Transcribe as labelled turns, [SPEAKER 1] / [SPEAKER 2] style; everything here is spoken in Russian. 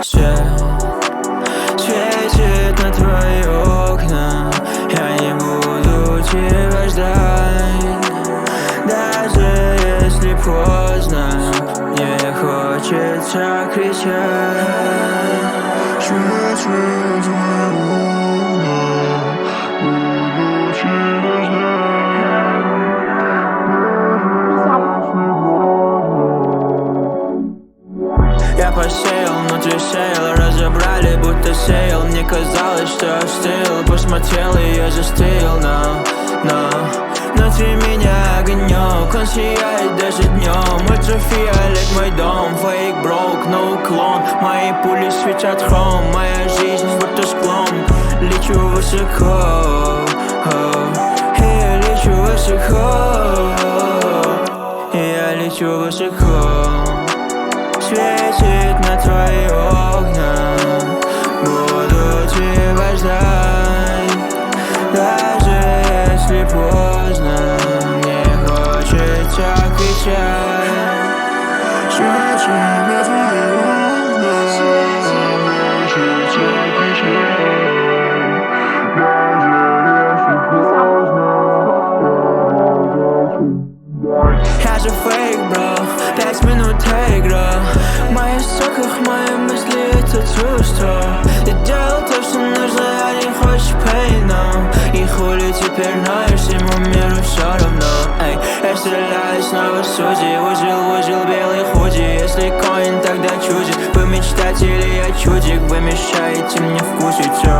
[SPEAKER 1] Свет светит на твои окна, я не буду тебя ждать. Даже если поздно, мне хочется кричать.
[SPEAKER 2] Свет светит на твои окна, буду тебя ждать.
[SPEAKER 1] Я посеял, внутри сеял, разобрали, будто сеял. Мне казалось, что остыл, посмотрел и я застыл. Но внутри меня огонек, он сияет даже днем. Ультрафиолет мой дом, фейк брок, но уклон. Мои пули светят хром, моя жизнь будто склон. Лечу высоко, я лечу высоко, я лечу высоко. Светит на твои окна, буду тебя ждать. Даже если поздно, мне хочется кричать.
[SPEAKER 2] Свет светит на твои окна, хочется кричать.
[SPEAKER 1] Я же фейк, бро, 5 минут игра. В моих соках мои мысли это чувство. Ты делал то, что нужно, а не хочешь пейна. И хули теперь ноешь, всему миру все равно. Эй, я стреляю снова судьи. Выжил белый худи. Если коин, тогда чудит. Вы мечтатели, я чудик. Вы мешаете мне вкусить все.